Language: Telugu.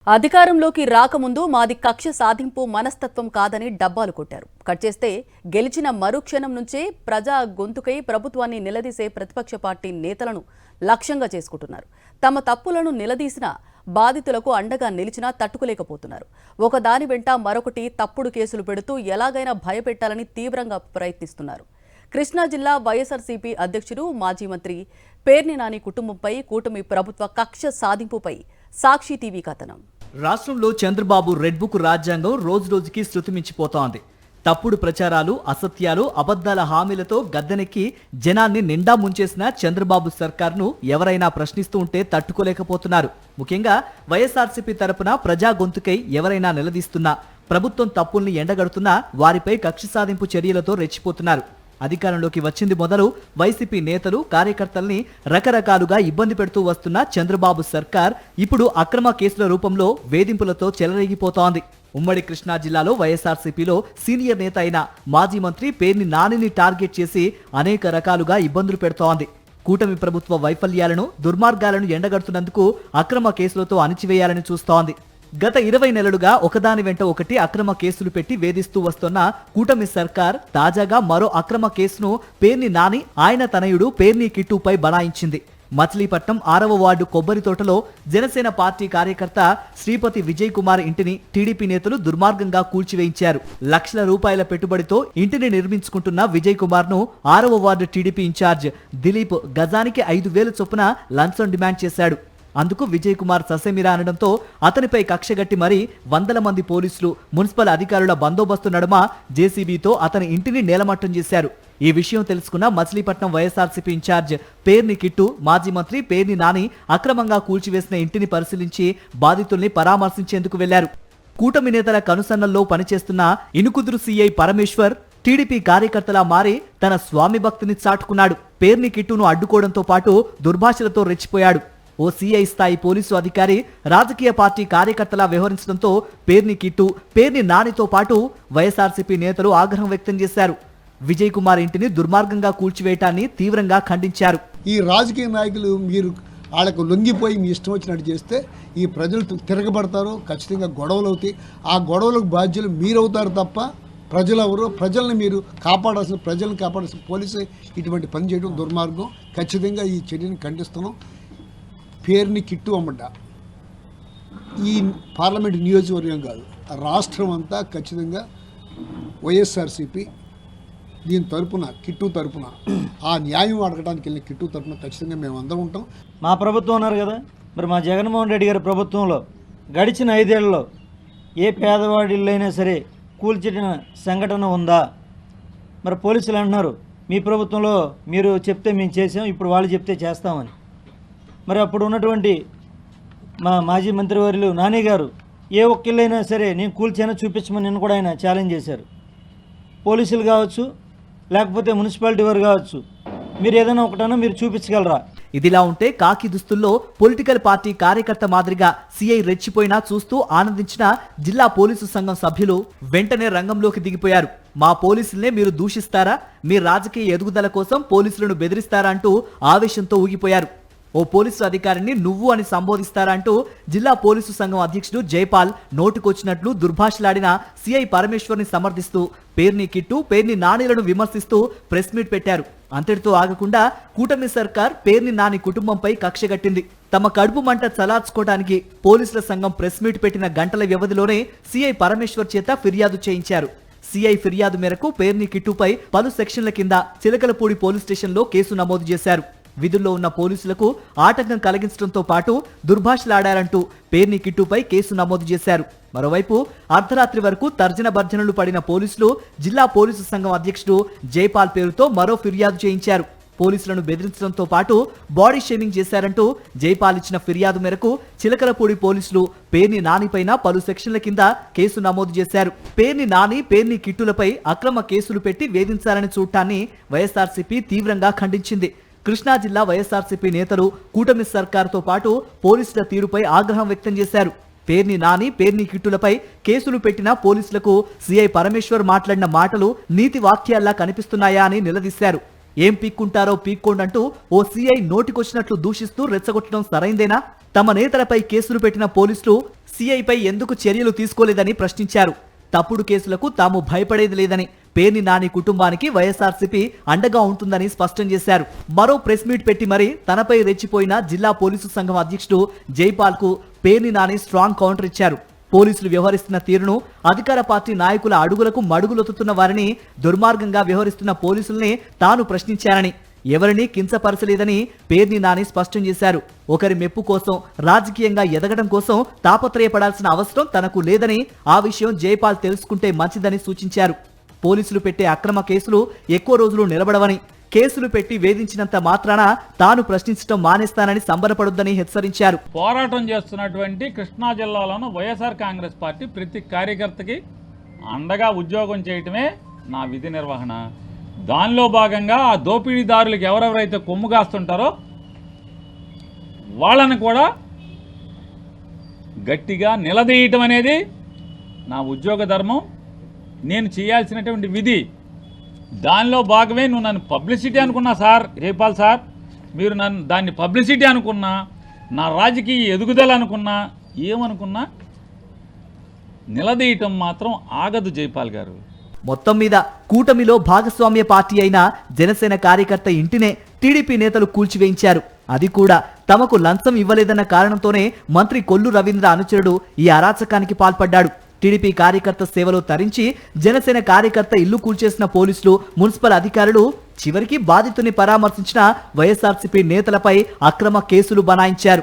అధికారంలోకి రాకముందు మాది కక్ష సాధింపు మనస్తత్వం కాదని డబ్బాలు కొట్టారు. కట్ చేస్తే గెలిచిన మరుక్షణం నుంచే ప్రజా గొంతుకై ప్రభుత్వాన్ని నిలదీసే ప్రతిపక్ష పార్టీ నేతలను లక్ష్యంగా చేసుకుంటున్నారు. తమ తప్పులను నిలదీసిన బాధితులకు అండగా నిలిచినా తట్టుకోలేకపోతున్నారు. ఒకదాని వెంట మరొకటి తప్పుడు కేసులు పెడుతూ ఎలాగైనా భయపెట్టాలని తీవ్రంగా ప్రయత్నిస్తున్నారు. కృష్ణా జిల్లా వైఎస్ఆర్సీపీ అధ్యక్షుడు మాజీ మంత్రి పేర్ని నాని కుటుంబంపై కూటమి ప్రభుత్వ కక్ష సాధింపుపై సాక్షి టీవీ కథనం. రాష్ట్రంలో చంద్రబాబు రెడ్ బుక్ రాజ్యాంగం రోజురోజుకి శృతిమించిపోతోంది. తప్పుడు ప్రచారాలు, అసత్యాలు, అబద్ధాల హామీలతో గద్దెనెక్కి జనాన్ని నిండా ముంచేసిన చంద్రబాబు సర్కార్ను ఎవరైనా ప్రశ్నిస్తూ ఉంటే తట్టుకోలేకపోతున్నారు. ముఖ్యంగా వైఎస్ఆర్సీపీ తరపున ప్రజా గొంతుకై ఎవరైనా నిలదీస్తున్నా, ప్రభుత్వం తప్పుల్ని ఎండగడుతున్నా వారిపై కక్ష సాధింపు చర్యలతో రెచ్చిపోతున్నారు. అధికారంలోకి వచ్చింది మొదలు వైసీపీ నేతలు, కార్యకర్తల్ని రకరకాలుగా ఇబ్బంది పెడుతూ వస్తున్న చంద్రబాబు సర్కార్ ఇప్పుడు అక్రమ కేసుల రూపంలో వేధింపులతో చెలరేగిపోతోంది. ఉమ్మడి కృష్ణా జిల్లాలో వైఎస్ఆర్సీపీలో సీనియర్ నేత అయిన మాజీ మంత్రి పేర్ని నానిని టార్గెట్ చేసి అనేక రకాలుగా ఇబ్బందులు పెడుతోంది. కూటమి ప్రభుత్వ వైఫల్యాలను, దుర్మార్గాలను ఎండగడుతున్నందుకు అక్రమ కేసులతో అణిచివేయాలని చూస్తోంది. గత 20 నెలలుగా ఒకదాని వెంట ఒకటి అక్రమ కేసులు పెట్టి వేధిస్తూ వస్తున్న కూటమి సర్కార్ తాజాగా మరో అక్రమ కేసును పేర్ని నాని, ఆయన తనయుడు పేర్ని కిట్టుపై బనాయించింది. మచిలీపట్నం 6వ వార్డు కొబ్బరి తోటలో జనసేన పార్టీ కార్యకర్త శ్రీపతి విజయ్ కుమార్ ఇంటిని టీడీపీ నేతలు దుర్మార్గంగా కూల్చివేయించారు. లక్షల రూపాయల పెట్టుబడితో ఇంటిని నిర్మించుకుంటున్న విజయ్ కుమార్ ను 6వ వార్డు టీడీపీ ఇన్ఛార్జ్ దిలీప్ గజానికి 5,000 చొప్పున లంచం డిమాండ్ చేశాడు. అందుకు విజయ్ కుమార్ ససేమిరా అనడంతో అతనిపై కక్షగట్టి మరీ వందల మంది పోలీసులు, మున్సిపల్ అధికారుల బందోబస్తు నడుమ జేసీబీతో అతని ఇంటిని నేలమట్టం చేశారు. ఈ విషయం తెలుసుకున్న మచిలీపట్నం వైఎస్ఆర్సీపీ ఇన్ఛార్జ్ పేర్ని కిట్టు, మాజీ మంత్రి పేర్ని నాని అక్రమంగా కూల్చివేసిన ఇంటిని పరిశీలించి బాధితుల్ని పరామర్శించేందుకు వెళ్లారు. కూటమి నేతల కనుసన్నల్లో పనిచేస్తున్న ఇనుకుదురు సీఐ పరమేశ్వర్ టీడీపీ కార్యకర్తలా మారి తన స్వామి భక్తిని చాటుకున్నాడు. పేర్ని కిట్టును అడ్డుకోవడంతో పాటు దుర్భాషలతో రెచ్చిపోయాడు. ఓ సీఐ స్థాయి పోలీసు అధికారి రాజకీయ పార్టీ కార్యకర్తలా వ్యవహరించడంతో పేర్ని కిట్టు, పేర్ని నానితో పాటు వైఎస్ఆర్సీపీ నేతలు ఆగ్రహం వ్యక్తం చేశారు. విజయ్ కుమార్ ఇంటిని దుర్మార్గంగా కూల్చివేయటాన్ని తీవ్రంగా ఖండించారు. ఈ రాజకీయ నాయకులు మీరు వాళ్ళకు లొంగిపోయి మీ ఇష్టం వచ్చినట్టు చేస్తే ఈ ప్రజలు తిరగబడతారు, ఖచ్చితంగా గొడవలు అవుతాయి. ఆ గొడవలకు బాధ్యులు మీరవుతారు తప్ప ప్రజలు ఎవరు? ప్రజల్ని మీరు ప్రజల్ని కాపాడాల్సిన పోలీసు ఇటువంటి పని చేయడం దుర్మార్గం. ఖచ్చితంగా ఈ చర్యను ఖండిస్తున్నాం. పేర్ని కిట్టు అమ్మట ఈ పార్లమెంట్ నియోజకవర్గం కాదు, రాష్ట్రం అంతా ఖచ్చితంగా వైఎస్ఆర్సీపీ దీని తరపున, కిట్టు తరపున, ఆ న్యాయం అడగడానికి వెళ్ళిన కిట్టు తరపున ఖచ్చితంగా మేము అందరం ఉంటాం. మా ప్రభుత్వం ఉన్నారు కదా, మరి మా జగన్మోహన్ రెడ్డి గారి ప్రభుత్వంలో గడిచిన 5 ఏళ్లలో ఏ పేదవాడి ఇల్లు అయినా సరే కూల్చిన సంఘటన ఉందా? మరి పోలీసులు అంటున్నారు మీ ప్రభుత్వంలో మీరు చెప్తే మేము చేసాం, ఇప్పుడు వాళ్ళు చెప్తే చేస్తామని. మరి అప్పుడు ఉన్నటువంటి మా మాజీ మంత్రివర్యులు నాని గారు ఏ ఒక్క ఇల్లైనా సరే నేను కూల్చానో చూపించమని నిన్న కూడా ఆయన ఛాలెంజ్ చేశారు. పోలీసులు కావచ్చు, లేకపోతే మున్సిపాలిటీ వారు కావచ్చు, మీరు ఏదైనా ఒకటన్నా మీరు చూపించగలరా? ఇదిలా ఉంటే కాకి దుస్తుల్లో పొలిటికల్ పార్టీ కార్యకర్త మాదిరిగా సీఐ రెచ్చిపోయినా చూస్తూ ఆనందించిన జిల్లా పోలీసు సంఘం సభ్యులు వెంటనే రంగంలోకి దిగిపోయారు. మా పోలీసులనే మీరు దూషిస్తారా? మీ రాజకీయ ఎదుగుదల కోసం పోలీసులను బెదిరిస్తారా అంటూ ఆవేశంతో ఊగిపోయారు. ఓ పోలీసు అధికారిని నువ్వు అని సంబోధిస్తారా అంటూ జిల్లా పోలీసు సంఘం అధ్యక్షుడు జైపాల్ నోటుకొచ్చినట్లు దుర్భాషలాడిన సీఐ పరమేశ్వర్ని సమర్థిస్తూ పేర్ని కిట్టు, పేర్ని నానిలను విమర్శిస్తూ ప్రెస్ మీట్ పెట్టారు. అంతటితో ఆగకుండా కూటమి సర్కార్ పేర్ని నాని కుటుంబంపై కక్షగట్టింది. తమ కడుపు మంట చలార్చుకోవడానికి పోలీసుల సంఘం ప్రెస్ మీట్ పెట్టిన గంటల వ్యవధిలోనే సీఐ పరమేశ్వర్ చేత ఫిర్యాదు చేయించారు. సీఐ ఫిర్యాదు మేరకు పేర్ని కిట్టుపై పలు సెక్షన్ల కింద చిలకలపూడి పోలీస్ స్టేషన్లో కేసు నమోదు చేశారు. విధుల్లో ఉన్న పోలీసులకు ఆటంకం కలిగించడంతో పాటు దుర్భాషలాడారంటూ పేర్ని కిట్టుపై కేసు నమోదు చేశారు. మరోవైపు అర్ధరాత్రి వరకు తర్జన భర్జనలు పడిన పోలీసులు జిల్లా పోలీసు సంఘం అధ్యక్షుడు జైపాల్ పేరుతో మరో ఫిర్యాదు చేయించారు. పోలీసులను బెదిరించడంతో పాటు బాడీ షేమింగ్ చేశారంటూ జైపాల్ ఇచ్చిన ఫిర్యాదు మేరకు చిలకలపూడి పోలీసులు పేర్ని నానిపైన పలు సెక్షన్ల కింద కేసు నమోదు చేశారు. పేర్ని నాని, పేర్ని కిట్టులపై అక్రమ కేసులు పెట్టి వేధించాలని చూడటాన్ని వైఎస్ఆర్సీపీ తీవ్రంగా ఖండించింది. కృష్ణా జిల్లా వైఎస్ఆర్సీపీ నేతలు కూటమి సర్కారుతో పాటు పోలీసుల తీరుపై ఆగ్రహం వ్యక్తం చేశారు. పేర్ని నాని, పేర్ని కిట్టులపై కేసులు పెట్టిన పోలీసులకు సీఐ పరమేశ్వర్ మాట్లాడిన మాటలు నీతి వాక్యాల్లా కనిపిస్తున్నాయా అని నిలదీశారు. ఏం పీక్కుంటారో పీక్కోండంటూ ఓ సీఐ నోటికొచ్చినట్లు దూషిస్తూ రెచ్చగొట్టడం సరైందేనా? తమ నేతలపై కేసులు పెట్టిన పోలీసులు సీఐపై ఎందుకు చర్యలు తీసుకోలేదని ప్రశ్నించారు. తప్పుడు కేసులకు తాము భయపడేది లేదని, పేర్ని నాని కుటుంబానికి వైఎస్ఆర్సీపీ అండగా ఉంటుందని స్పష్టం చేశారు. మరో ప్రెస్ మీట్ పెట్టి మరీ తనపై రెచ్చిపోయిన జిల్లా పోలీసు సంఘం అధ్యక్షుడు జైపాల్ కు పేర్ని నాని స్ట్రాంగ్ కౌంటర్ ఇచ్చారు. పోలీసులు వ్యవహరిస్తున్న తీరును, అధికార పార్టీ నాయకుల అడుగులకు మడుగులొత్తుతున్న వారిని, దుర్మార్గంగా వ్యవహరిస్తున్న పోలీసుల్ని తాను ప్రశ్నించానని, ఎవరిని కించపరచలేదని పేర్ని నాని స్పష్టం చేశారు. ఒకరి మెప్పు కోసం, రాజకీయంగా ఎదగడం కోసం తాపత్రయపడాల్సిన అవసరం తనకు లేదని, ఆ విషయం జైపాల్ తెలుసుకుంటే మంచిదని సూచించారు. పోలీసులు పెట్టే అక్రమ కేసులు ఎక్కువ రోజులు నిలబడవని, కేసులు పెట్టి వేధించినంత మాత్రాన తాను ప్రశ్నించడం మానేస్తానని సంబరపడొద్దని హెచ్చరించారు. పోరాటం చేస్తున్నటువంటి కృష్ణా జిల్లాలోని వైఎస్ఆర్ కాంగ్రెస్ పార్టీ ప్రతి కార్యకర్తకి అండగా ఉద్యోగం చేయటమే నా విధి నిర్వహణ. దానిలో భాగంగా ఆ దోపిడీదారులకు ఎవరెవరైతే కొమ్ము కాస్తుంటారో వాళ్ళని కూడా గట్టిగా నిలదీయటం అనేది నా ఉద్యోగ ధర్మం, నేను చేయాల్సినటువంటి విధి. దానిలో భాగమే నువ్వు నన్ను పబ్లిసిటీ అనుకున్నా సార్, జైపాల్ సార్, మీరు నన్ను దాన్ని పబ్లిసిటీ అనుకున్నా, నా రాజకీయ ఎదుగుదల అనుకున్నా, ఏమనుకున్నా నిలదీయటం మాత్రం ఆగదు జైపాల్ గారు. మొత్తం మీద కూటమిలో భాగస్వామ్య పార్టీ అయిన జనసేన కార్యకర్త ఇంటినే టీడీపీ నేతలు కూల్చివేయించారు. అది కూడా తమకు లంచం ఇవ్వలేదన్న కారణంతోనే మంత్రి కొల్లు రవీంద్ర అనుచరుడు ఈ అరాచకానికి పాల్పడ్డాడు. టీడీపీ కార్యకర్త సేవలో తరించి జనసేన కార్యకర్త ఇల్లు కూల్చేసిన పోలీసులు, మున్సిపల్ అధికారులు చివరికి బాధితుని పరామర్శించిన వైఎస్ఆర్సీపీ నేతలపై అక్రమ కేసులు బనాయించారు.